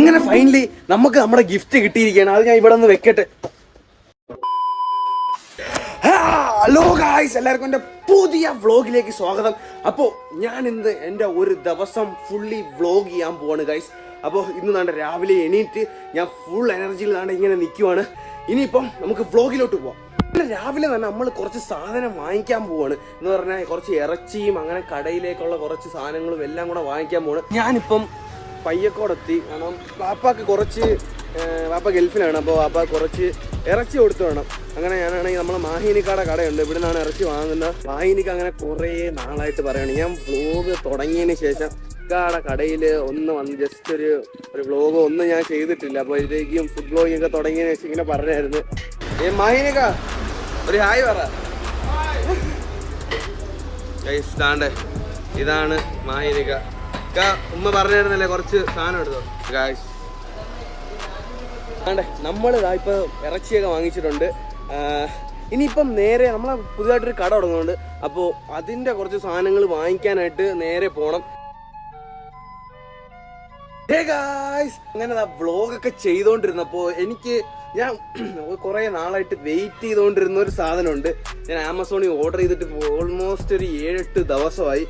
അങ്ങനെ ഫൈനലി നമുക്ക് നമ്മുടെ ഗിഫ്റ്റ് കിട്ടിയിരിക്കുകയാണ്. അത് ഞാൻ ഇവിടെ ഒന്ന് വെക്കട്ടെ. ഹലോ ഗായ്സ്, എല്ലാവർക്കും എൻ്റെ പുതിയ വ്ളോഗിലേക്ക് സ്വാഗതം. അപ്പോൾ ഞാൻ ഇന്ന് എൻ്റെ ഒരു ദിവസം ഫുള്ളി വ്ളോഗ് ചെയ്യാൻ പോവാണ് ഗായ്സ്. അപ്പോൾ ഇന്ന് നാണ്ട രാവിലെ എണീറ്റ് ഞാൻ ഫുൾ എനർജിയിൽ നാണ്ട ഇങ്ങനെ നിൽക്കുവാണ്. ഇനിയിപ്പം നമുക്ക് വ്ളോഗിലോട്ട് പോവാം. രാവിലെ തന്നെ നമ്മൾ കുറച്ച് സാധനം വാങ്ങിക്കാൻ പോവാണ്. എന്ന് പറഞ്ഞാൽ കുറച്ച് ഇറച്ചിയും അങ്ങനെ കടയിലേക്കുള്ള കുറച്ച് സാധനങ്ങളും എല്ലാം കൂടെ വാങ്ങിക്കാൻ പോവാണ്. ഞാനിപ്പം പയ്യക്കോടെത്തി. കാരണം വാപ്പ ഗൾഫിലാണ്. അപ്പോൾ വാപ്പ കുറച്ച് ഇറച്ചി കൊടുത്തു വേണം. അങ്ങനെ ഞാനാണെങ്കിൽ നമ്മളെ മാഹിനിക്കാടെ കടയുണ്ട്, ഇവിടെ നിന്നാണ് ഇറച്ചി വാങ്ങുന്നത്. മാഹിനിക്ക് അങ്ങനെ കുറേ നാളായിട്ട് പറയുകയാണ്, ഞാൻ വ്ളോഗ് തുടങ്ങിയതിന് ശേഷം കടയിൽ ഒന്ന് വന്ന് ജസ്റ്റ് ഒരു വ്ളോഗ് ഒന്നും ഞാൻ ചെയ്തിട്ടില്ല. അപ്പോൾ ഇതിലേക്കും ഫുഡ് വ്ളോഗിങ് ഒക്കെ തുടങ്ങിയതിന് ശേഷം ഇങ്ങനെ പറഞ്ഞായിരുന്നു. മാഹിനിക്ക ഒരു ഹായ് പറ. ഇതാണ് മാഹിനിക്ക. ഉമ്മ പറഞ്ഞായിരുന്നല്ലേ കുറച്ച് സാധനം എടുത്തോ ഗായ്സ്. നമ്മൾ ഇപ്പൊ ഇറച്ചിയൊക്കെ വാങ്ങിച്ചിട്ടുണ്ട്. ഇനിയിപ്പം നേരെ നമ്മളെ പുതിയതായിട്ടൊരു കട തുടങ്ങുന്നുണ്ട്. അപ്പോൾ അതിൻ്റെ കുറച്ച് സാധനങ്ങൾ വാങ്ങിക്കാനായിട്ട് നേരെ പോകണം. അങ്ങനെ വ്ളോഗൊക്കെ ചെയ്തുകൊണ്ടിരുന്നപ്പോൾ ഞാൻ കുറേ നാളായിട്ട് വെയിറ്റ് ചെയ്തുകൊണ്ടിരുന്ന ഒരു സാധനമുണ്ട്. ഞാൻ ആമസോണിൽ ഓർഡർ ചെയ്തിട്ട് ഓൾമോസ്റ്റ് ഒരു 7-8 ദിവസമായി.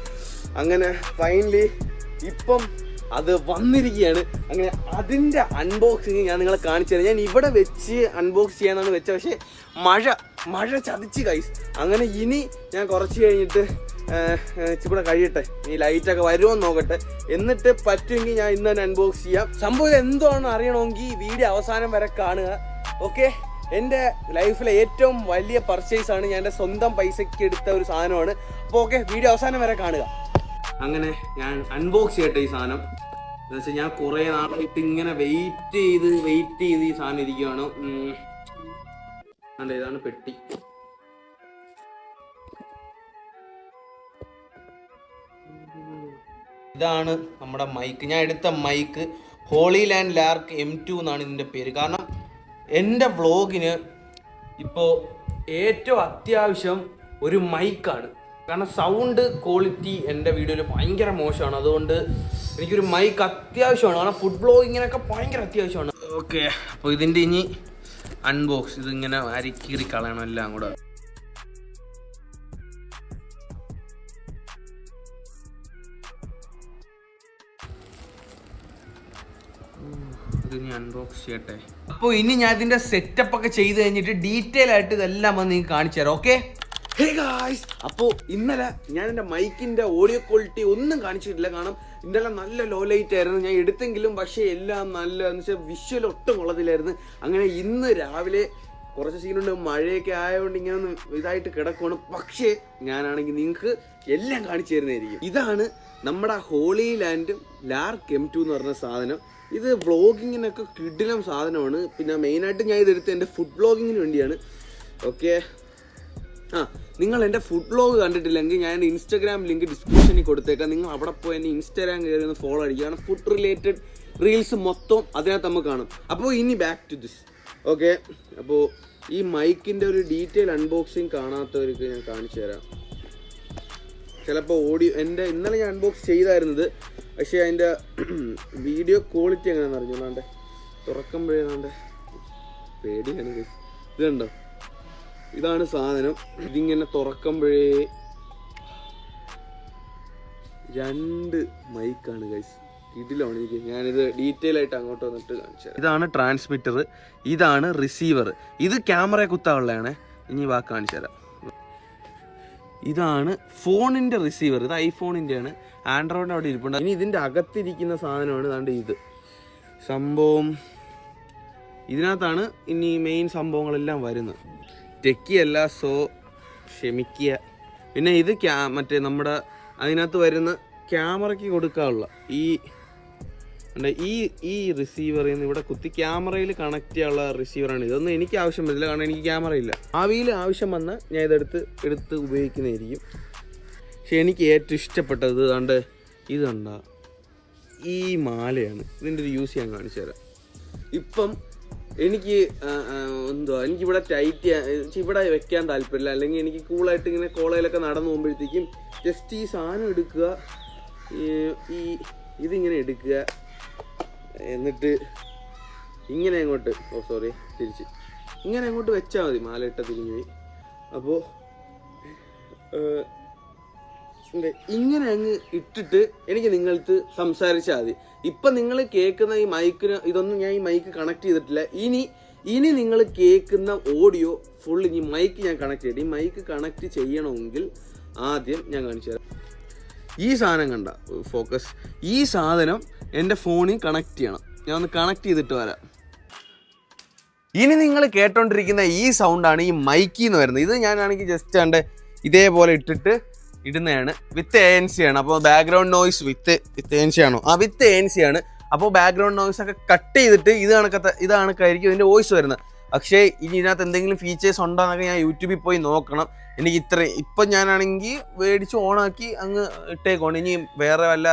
അങ്ങനെ ഫൈനലി ഇപ്പം അത് വന്നിരിക്കുകയാണ്. അങ്ങനെ അതിൻ്റെ അൺബോക്സിങ് ഞാൻ നിങ്ങളെ കാണിച്ചു തരാം. ഞാൻ ഇവിടെ വെച്ച് അൺബോക്സ് ചെയ്യാനാണ് വെച്ചത്, പക്ഷേ മഴ ചതിച്ച് ഗൈസ്. അങ്ങനെ ഇനി ഞാൻ കുറച്ച് കഴിഞ്ഞിട്ട് ഇവിടെ കഴിയട്ടെ, ഈ ലൈറ്റൊക്കെ വരുമോ എന്ന് നോക്കട്ടെ. എന്നിട്ട് പറ്റുമെങ്കിൽ ഞാൻ ഇന്ന് തന്നെ അൺബോക്സ് ചെയ്യാം. സംഭവം എന്താണെന്ന് അറിയണമെങ്കിൽ വീഡിയോ അവസാനം വരെ കാണുക. ഓക്കെ, എൻ്റെ ലൈഫിലെ ഏറ്റവും വലിയ പർച്ചേസാണ്. ഞാൻ എൻ്റെ സ്വന്തം പൈസയ്ക്ക് എടുത്ത ഒരു സാധനമാണ്. അപ്പോൾ ഓക്കെ, വീഡിയോ അവസാനം വരെ കാണുക. അങ്ങനെ ഞാൻ അൺബോക്സ് ചെയ്യട്ടെ ഈ സാധനം. എന്ന് വെച്ചാൽ ഞാൻ കുറേ നാളായിട്ട് ഇങ്ങനെ വെയിറ്റ് ചെയ്ത് ഈ സാധനം ഇരിക്കുകയാണ്. ഇതാണ് പെട്ടി. ഇതാണ് നമ്മുടെ മൈക്ക്. ഞാൻ എടുത്ത mic holy land Lark M2 എന്നാണ് ഇതിൻ്റെ പേര്. കാരണം എൻ്റെ വ്ളോഗിന് ഇപ്പോൾ ഏറ്റവും അത്യാവശ്യം ഒരു മൈക്കാണ്. കാരണം സൗണ്ട് ക്വാളിറ്റി എൻ്റെ വീഡിയോയിൽ ഭയങ്കര മോശമാണ്. അതുകൊണ്ട് എനിക്കൊരു മൈക്ക് അത്യാവശ്യമാണ്. കാരണം ഫുഡ് വ്ളോഗിങ്ങിനൊക്കെ ഭയങ്കര അത്യാവശ്യമാണ്. ഓക്കെ, അപ്പോൾ ഇതിൻ്റെ ഇനി അൺബോക്സ് ഇതിങ്ങനെ അരിക്കീറി കളയണം എല്ലാം കൂടെ. ഇതിനി അൺബോക്സ് ചെയ്യട്ടെ. അപ്പോൾ ഇനി ഞാൻ ഇതിൻ്റെ സെറ്റപ്പ് ഒക്കെ ചെയ്ത് കഴിഞ്ഞിട്ട് ഡീറ്റെയിൽ ആയിട്ട് ഇതെല്ലാം വന്ന് നിങ്ങൾക്ക് കാണിച്ചു തരാം. ഓക്കെ. ഹേ ഗായ്സ്, അപ്പോൾ ഇന്നലെ ഞാൻ എൻ്റെ മൈക്കിൻ്റെ ഓഡിയോ ക്വാളിറ്റി ഒന്നും കാണിച്ചിട്ടില്ല. കാരണം ഇന്നലെ നല്ല ലോ ലൈറ്റ് ആയിരുന്നു ഞാൻ എടുത്തെങ്കിലും, പക്ഷേ എല്ലാം നല്ല എന്ന് വെച്ചാൽ വിഷ്വൽ ഒട്ടും കൊള്ളത്തില്ലായിരുന്നു. അങ്ങനെ ഇന്ന് രാവിലെ കുറച്ച് സീനുണ്ട്, മഴയൊക്കെ ആയതുകൊണ്ട് ഇങ്ങനെ ഒന്ന് ഇതായിട്ട് കിടക്കുകയാണ്. പക്ഷേ ഞാനാണെങ്കിൽ നിങ്ങൾക്ക് എല്ലാം കാണിച്ചു തരുന്നതായിരിക്കും. ഇതാണ് നമ്മുടെ ഹോളി ലാൻഡ് ലാർക്ക് M2 എന്ന് പറഞ്ഞ സാധനം. ഇത് വ്ളോഗിങ്ങിനൊക്കെ കിടിലം സാധനമാണ്. പിന്നെ മെയിനായിട്ട് ഞാൻ ഇതെടുത്ത് എൻ്റെ ഫുഡ് വ്ളോഗിങ്ങിന് വേണ്ടിയാണ്. ഓക്കെ, നിങ്ങൾ എൻ്റെ ഫുഡ് വ്ളോഗ് കണ്ടിട്ടില്ലെങ്കിൽ ഞാൻ എൻ്റെ ഇൻസ്റ്റാഗ്രാം ലിങ്ക് ഡിസ്ക്രിപ്ഷനിൽ കൊടുത്തേക്കാം. നിങ്ങൾ അവിടെ പോയി എൻ്റെ ഇൻസ്റ്റാഗ്രാം കയറി ഒന്ന് ഫോളോ അടിക്കുക. കാരണം ഫുഡ് റിലേറ്റഡ് റീൽസ് മൊത്തം അതിനകത്ത് നമുക്ക് കാണും. അപ്പോൾ ഇനി ബാക്ക് ടു ദിസ്. ഓക്കെ, അപ്പോൾ ഈ മൈക്കിൻ്റെ ഒരു ഡീറ്റെയിൽ അൺബോക്സിങ് കാണാത്തവർക്ക് ഞാൻ കാണിച്ചു തരാം. ചിലപ്പോൾ ഇന്നലെ ഞാൻ അൺബോക്സ് ചെയ്തായിരുന്നത്, പക്ഷേ അതിൻ്റെ വീഡിയോ ക്വാളിറ്റി എങ്ങനെയാണെന്ന് അറിഞ്ഞു. തുറക്കുമ്പോഴേതാണ്ട് പേടിയാണ്. ഇത് കണ്ടോ, ഇതാണ് സാധനം. ഇതിങ്ങനെ തുറക്കുമ്പോഴേ 2 മൈക്കാണ് ഗൈസ്. ഇതിലാണ് എനിക്ക്. ഞാനിത് ഡീറ്റെയിൽ ആയിട്ട് അങ്ങോട്ട് വന്നിട്ട് കാണിച്ചു. ഇതാണ് ട്രാൻസ്മിറ്റർ, ഇതാണ് റിസീവർ. ഇത് ക്യാമറയെ കുത്താനുള്ളതാണ്. ഇനി വാക്ക് കാണിച്ചു തരാം. ഇതാണ് ഫോണിൻ്റെ റിസീവർ. ഇത് ഐഫോണിൻ്റെയാണ്. ആൻഡ്രോയിഡിൻ്റെ അവിടെ ഇരിപ്പുണ്ട്. ഇനി ഇതിൻ്റെ അകത്തിരിക്കുന്ന സാധനമാണ് ദാണ്ട് ഇത് സംഭവം. ഇതിനകത്താണ് ഇനി മെയിൻ സംഭവങ്ങളെല്ലാം വരുന്നത്. ടെക്കിയല്ല, സോ ക്ഷമിക്കുക. പിന്നെ ഇത് മറ്റേ നമ്മുടെ അതിനകത്ത് വരുന്ന ക്യാമറയ്ക്ക് കൊടുക്കാനുള്ള ഈ റിസീവറിൽ നിന്ന് ഇവിടെ കുത്തി ക്യാമറയിൽ കണക്ട് ചെയ്യാനുള്ള റിസീവറാണ്. ഇതൊന്നും എനിക്ക് ആവശ്യം വരില്ല, കാരണം എനിക്ക് ക്യാമറ ഇല്ല. ഭാവിയിൽ ആവശ്യം വന്നാൽ ഞാൻ എടുത്ത് ഉപയോഗിക്കുന്നതായിരിക്കും. പക്ഷെ എനിക്ക് ഏറ്റവും ഇഷ്ടപ്പെട്ടത് ഇത് കണ്ട ഈ മാലയാണ്. ഇതിൻ്റെ ഒരു യൂസ് ചെയ്യാൻ കാണിച്ചു തരാം. ഇപ്പം എനിക്കിവിടെ ഇവിടെ വെക്കാൻ താല്പര്യമില്ല. അല്ലെങ്കിൽ എനിക്ക് കൂളായിട്ട് ഇങ്ങനെ കോളേജിലൊക്കെ നടന്നു പോകുമ്പോഴത്തേക്കും ജസ്റ്റ് ഈ സാധനം എടുക്കുക, ഇതിങ്ങനെ എടുക്കുക, എന്നിട്ട് ഇങ്ങനെ അങ്ങോട്ട് തിരിച്ച് ഇങ്ങനെ അങ്ങോട്ട് വെച്ചാൽ മതി. മാലയിട്ട തിരിഞ്ഞു പോയി. അപ്പോൾ ഇങ്ങനെ അങ്ങ് ഇട്ടിട്ട് എനിക്ക് നിങ്ങൾക്ക് സംസാരിച്ചാൽ മതി. ഇപ്പം നിങ്ങൾ കേൾക്കുന്ന ഈ മൈക്കിന് ഇതൊന്നും ഞാൻ ഈ മൈക്ക് കണക്ട് ചെയ്തിട്ടില്ല. ഇനി നിങ്ങൾ കേൾക്കുന്ന ഓഡിയോ ഫുൾ ഈ മൈക്ക് ഞാൻ കണക്ട് ചെയ്തിട്ട് ഈ മൈക്ക് കണക്ട് ചെയ്യണമെങ്കിൽ ആദ്യം ഞാൻ കാണിച്ചു തരാം. ഈ സാധനം കണ്ട ഫോക്കസ്, ഈ സാധനം എൻ്റെ ഫോണിൽ കണക്ട് ചെയ്യണം. ഞാൻ ഒന്ന് കണക്ട് ചെയ്തിട്ട് വരാം. ഇനി നിങ്ങൾ കേട്ടോണ്ടിരിക്കുന്ന ഈ സൗണ്ടാണ് ഈ മൈക്കിൽ നിന്ന് വരുന്നത്. ഇത് ഞാനാണെങ്കിൽ ജസ്റ്റ് കണ്ട് ഇതേപോലെ ഇട്ടിട്ട് ഇടുന്നതാണ്. വിത്ത് ANC ആണ്. അപ്പോൾ ബാക്ക്ഗ്രൗണ്ട് നോയ്സ് വിത്ത് ANC ആണോ? വിത്ത് ANC ആണ്. അപ്പോൾ ബാക്ക്ഗ്രൗണ്ട് നോയ്സ് ഒക്കെ കട്ട് ചെയ്തിട്ട് ഇത് കണക്കായിരിക്കും ഇതിൻ്റെ വോയിസ് വരുന്നത്. പക്ഷേ ഇനി ഇതിനകത്ത് എന്തെങ്കിലും ഫീച്ചേഴ്സ് ഉണ്ടോ എന്നൊക്കെ ഞാൻ യൂട്യൂബിൽ പോയി നോക്കണം. എനിക്ക് ഇപ്പം ഞാനാണെങ്കിൽ മേടിച്ച് ഓണാക്കി അങ്ങ് ഇട്ടേക്കോണ്ട്. ഇനി വേറെ വല്ല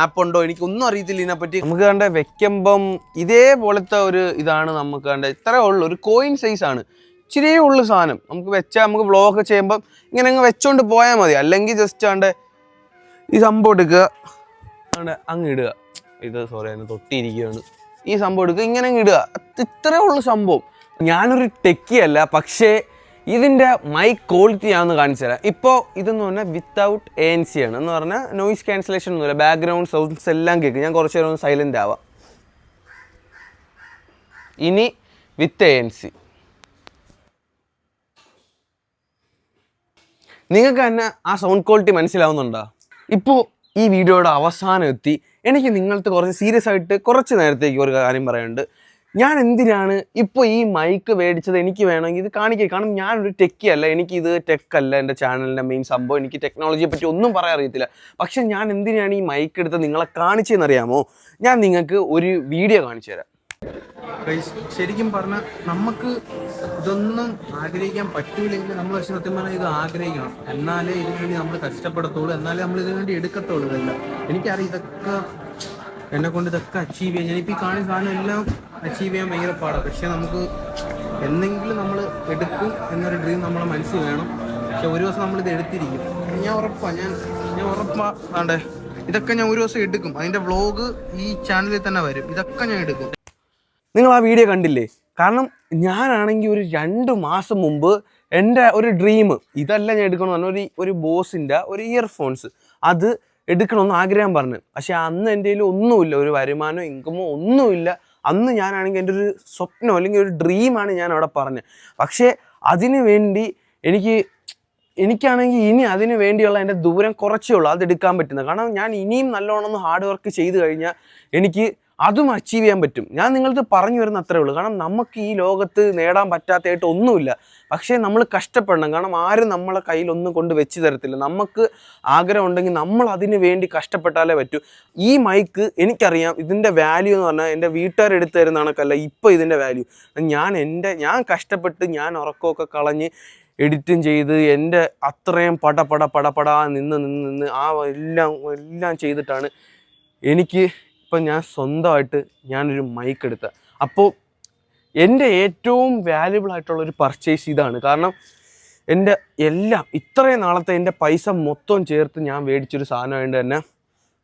ആപ്പ് ഉണ്ടോ എനിക്കൊന്നും അറിയത്തില്ല ഇതിനെപ്പറ്റി. നമുക്ക് കണ്ട വെക്കുമ്പം ഇതേപോലത്തെ ഒരു ഇതാണ് നമുക്ക് കണ്ട. ഇത്രേ ഉള്ളൂ, ഒരു കോയിൻ സൈസാണ്, ഇച്ചിരിയേ ഉള്ളു സാധനം. നമുക്ക് വെച്ചാൽ നമുക്ക് വ്ളോഗ് ചെയ്യുമ്പം ഇങ്ങനെ അങ്ങ് വെച്ചോണ്ട് പോയാൽ മതി. അല്ലെങ്കിൽ ജസ്റ്റ് ആണ്ട് ഈ സംഭവം എടുക്കുക, അങ്ങ് ഇടുക. അതിന് തൊട്ടിയിരിക്കുകയാണ്. ഈ സംഭവം എടുക്കുക, ഇങ്ങനെ അങ്ങ് ഇടുക. ഇത്രേ ഉള്ളു സംഭവം. ഞാനൊരു ടെക്കിയല്ല, പക്ഷേ ഇതിൻ്റെ മൈക്ക് ക്വാളിറ്റി ഞാനൊന്ന് കാണിച്ചു തരാം. ഇപ്പോൾ ഇതെന്ന് പറഞ്ഞാൽ വിത്തൗട്ട് ANC ആണ്. എന്ന് പറഞ്ഞാൽ നോയിസ് ക്യാൻസലേഷൻ ഒന്നുമില്ല, ബാക്ക്ഗ്രൗണ്ട് സൗണ്ട്സ് എല്ലാം കേൾക്കും. ഞാൻ കുറച്ച് നേരം ഒന്ന് സൈലൻ്റ് ആവാം. ഇനി വിത്ത് ANC. നിങ്ങൾക്ക് തന്നെ ആ സൗണ്ട് ക്വാളിറ്റി മനസ്സിലാവുന്നുണ്ടോ? ഇപ്പോൾ ഈ വീഡിയോയുടെ അവസാനം എത്തി. എനിക്ക് നിങ്ങൾക്ക് കുറച്ച് സീരിയസ് ആയിട്ട് കുറച്ച് നേരത്തേക്ക് ഒരു കാര്യം പറയാനുണ്ട്. ഞാൻ എന്തിനാണ് ഇപ്പോൾ ഈ മൈക്ക് മേടിച്ചത്? എനിക്ക് വേണമെങ്കിൽ ഇത് കാണിക്കുക. കാരണം ഞാനൊരു ടെക്കിയല്ല, എനിക്കിത് ടെക്കല്ല എൻ്റെ ചാനലിൻ്റെ മെയിൻ സംഭവം. എനിക്ക് ടെക്നോളജിയെ പറ്റി ഒന്നും പറയാൻ അറിയത്തില്ല. പക്ഷെ ഞാൻ എന്തിനാണ് ഈ മൈക്ക് എടുത്ത് നിങ്ങളെ കാണിച്ചതെന്നറിയാമോ? ഞാൻ നിങ്ങൾക്ക് ഒരു വീഡിയോ കാണിച്ചു തരാം. ശരിക്കും പറഞ്ഞാൽ നമുക്ക് ഇതൊന്നും ആഗ്രഹിക്കാൻ പറ്റൂലെങ്കിൽ നമ്മൾ പക്ഷെ സത്യം പറഞ്ഞാൽ ഇത് ആഗ്രഹിക്കണം. എന്നാലേ ഇതിനു വേണ്ടി നമ്മൾ കഷ്ടപ്പെടത്തുള്ളൂ, എന്നാലേ നമ്മൾ ഇതിനു വേണ്ടി എടുക്കത്തുള്ളൂ. ഇതെല്ലാം എനിക്കറിയാം. ഇതൊക്കെ എന്നെ കൊണ്ട് ഇതൊക്കെ അച്ചീവ് ചെയ്യാൻ, ഞാനിപ്പോൾ ഈ കാണുന്ന സാധനം എല്ലാം അച്ചീവ് ചെയ്യാൻ ഭയങ്കര പാടാണ്. പക്ഷെ നമുക്ക് എന്തെങ്കിലും നമ്മൾ എടുക്കും എന്നൊരു ഡ്രീം നമ്മളെ മനസ്സിൽ വേണം. പക്ഷെ ഒരു ദിവസം നമ്മളിത് എടുത്തിരിക്കും. ഞാൻ ഉറപ്പാണ്ടേ ഇതൊക്കെ ഞാൻ ഒരു ദിവസം എടുക്കും. അതിൻ്റെ വ്ളോഗ് ഈ ചാനലിൽ തന്നെ വരും. ഇതൊക്കെ ഞാൻ എടുക്കും. നിങ്ങൾ ആ വീഡിയോ കണ്ടില്ലേ? കാരണം ഞാനാണെങ്കിൽ ഒരു 2 മാസം മുമ്പ് എൻ്റെ ഒരു ഡ്രീം ഇതല്ല ഞാൻ എടുക്കണമെന്ന് പറഞ്ഞാൽ ഒരു ബോസിൻ്റെ ഒരു ഇയർഫോൺസ് അത് എടുക്കണമെന്ന് ആഗ്രഹം പറഞ്ഞു. പക്ഷെ അന്ന് എൻ്റെ കയ്യിൽ ഒന്നുമില്ല, ഒരു വരുമാനമോ ഇൻകമോ ഒന്നുമില്ല. അന്ന് ഞാനാണെങ്കിൽ എൻ്റെ ഒരു സ്വപ്നം അല്ലെങ്കിൽ ഒരു ഡ്രീമാണ് ഞാൻ അവിടെ പറഞ്ഞത്. പക്ഷേ അതിന് വേണ്ടി എനിക്കാണെങ്കിൽ ഇനി അതിന് വേണ്ടിയുള്ള എൻ്റെ ദൂരം കുറച്ചേ ഉള്ളൂ അതെടുക്കാൻ പറ്റുന്നത്. കാരണം ഞാൻ ഇനിയും നല്ലോണം ഹാർഡ് വർക്ക് ചെയ്ത് കഴിഞ്ഞാൽ എനിക്ക് അതും അച്ചീവ് ചെയ്യാൻ പറ്റും. ഞാൻ നിങ്ങൾക്ക് പറഞ്ഞു വരുന്ന അത്രേ ഉള്ളൂ. കാരണം നമുക്ക് ഈ ലോകത്ത് നേടാൻ പറ്റാത്തതായിട്ട് ഒന്നുമില്ല. പക്ഷേ നമ്മൾ കഷ്ടപ്പെടണം. കാരണം ആരും നമ്മളെ കയ്യിൽ ഒന്നും കൊണ്ട് വെച്ച് തരത്തില്ല. നമുക്ക് ആഗ്രഹം ഉണ്ടെങ്കിൽ നമ്മൾ അതിന് വേണ്ടി കഷ്ടപ്പെട്ടാലേ പറ്റൂ. ഈ മൈക്ക് എനിക്കറിയാം ഇതിൻ്റെ വാല്യൂ എന്ന് പറഞ്ഞാൽ എൻ്റെ വീട്ടുകാരെടുത്ത് തരുന്ന കണക്കല്ല ഇപ്പോൾ ഇതിൻ്റെ വാല്യൂ. ഞാൻ കഷ്ടപ്പെട്ട് ഞാൻ ഉറക്കമൊക്കെ കളഞ്ഞ് എഡിറ്റും ചെയ്ത് എൻ്റെ അത്രയും പടപടാ നിന്ന് ആ എല്ലാം ചെയ്തിട്ടാണ് എനിക്ക് ഇപ്പം ഞാൻ സ്വന്തമായിട്ട് ഞാനൊരു മൈക്ക് എടുത്ത. അപ്പോൾ എൻ്റെ ഏറ്റവും വാല്യുബിൾ ആയിട്ടുള്ളൊരു പർച്ചേസ് ഇതാണ്. കാരണം എൻ്റെ എല്ലാം ഇത്രയും നാളത്തെ എൻ്റെ പൈസ മൊത്തം ചേർത്ത് ഞാൻ മേടിച്ചൊരു സാധനമായതുകൊണ്ട് തന്നെ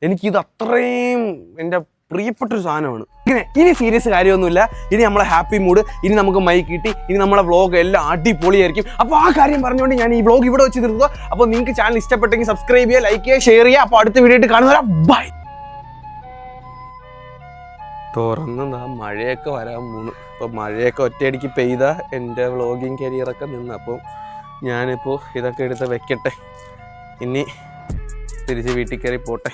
എനിക്കിത് അത്രയും എൻ്റെ പ്രിയപ്പെട്ടൊരു സാധനമാണ്. ഇനി സീരിയസ് കാര്യമൊന്നുമില്ല. ഇനി നമ്മളെ ഹാപ്പി മൂഡ്, ഇനി നമുക്ക് മൈക്ക് കിട്ടി, ഇനി നമ്മളെ വ്ളോഗ് എല്ലാം അടിപൊളിയായിരിക്കും. അപ്പോൾ ആ കാര്യം പറഞ്ഞുകൊണ്ട് ഞാൻ ഈ വ്ളോഗ് ഇവിടെ വെച്ച് നിർത്തുക. അപ്പോൾ നിങ്ങൾക്ക് ചാനൽ ഇഷ്ടപ്പെട്ടെങ്കിൽ സബ്സ്ക്രൈബ് ചെയ്യുക, ലൈക്ക് ചെയ്യുക, ഷെയർ ചെയ്യുക. അപ്പോൾ അടുത്ത വീഡിയോ ആയിട്ട് കാണുന്നവരാ, ബൈ. തുറന്നതാ മഴയൊക്കെ വരാൻ പോണു. അപ്പോൾ മഴയൊക്കെ ഒറ്റയടിക്ക് പെയ്ത എൻ്റെ വ്ളോഗിങ് കരിയറൊക്കെ നിന്ന്. അപ്പോൾ ഞാനിപ്പോൾ ഇതൊക്കെ എടുത്ത് വെക്കട്ടെ, ഇനി തിരിച്ച് വീട്ടിൽ കയറി പോട്ടെ.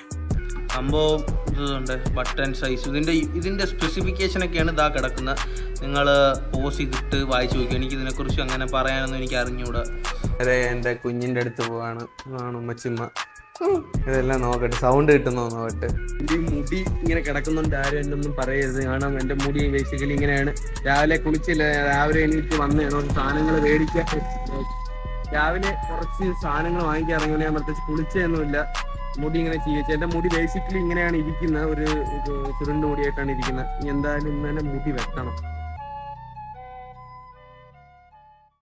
സംഭവം ഇതുണ്ട്, ബട്ടൺ സൈസ് ഇതിൻ്റെ സ്പെസിഫിക്കേഷനൊക്കെയാണ് ഇതാ കിടക്കുന്നത്. നിങ്ങൾ പോസ് ചെയ്തിട്ട് വായിച്ച് നോക്കി. എനിക്കിതിനെക്കുറിച്ച് അങ്ങനെ പറയാനൊന്നും എനിക്ക് അറിഞ്ഞുകൂടാ. അതെ, എൻ്റെ കുഞ്ഞിൻ്റെ അടുത്ത് പോവാണ് ഉമ്മച്ചിമ്മ. ഇതെല്ലാം നോക്കട്ടെ, സൗണ്ട് കിട്ടുന്നോ നോക്കട്ടെ. എൻ്റെ മുടി ഇങ്ങനെ കിടക്കുന്നുണ്ട്, ആരും എന്നെ ഒന്നും പറയരുത്. കാരണം എൻ്റെ മുടി ബേസിക്കലി ഇങ്ങനെയാണ്. രാവിലെ കുളിച്ചില്ല, രാവിലെ എനിക്ക് വന്ന് കുറച്ച് സാധനങ്ങൾ മേടിക്കാൻ, രാവിലെ കുറച്ച് സാധനങ്ങൾ വാങ്ങിക്കാൻ ഇറങ്ങി. ഞാൻ പ്രത്യേകിച്ച് കുളിച്ചൊന്നുമില്ല, മുടി ഇങ്ങനെ ചെയ്യിച്ചു. എൻ്റെ മുടി ബേസിക്കലി ഇങ്ങനെയാണ് ഇരിക്കുന്നത്, ഒരു ചുരുണ്ട് മുടിയായിട്ടാണ് ഇരിക്കുന്നത്. എന്തായാലും ഇന്ന് തന്നെ മുടി വെട്ടണം.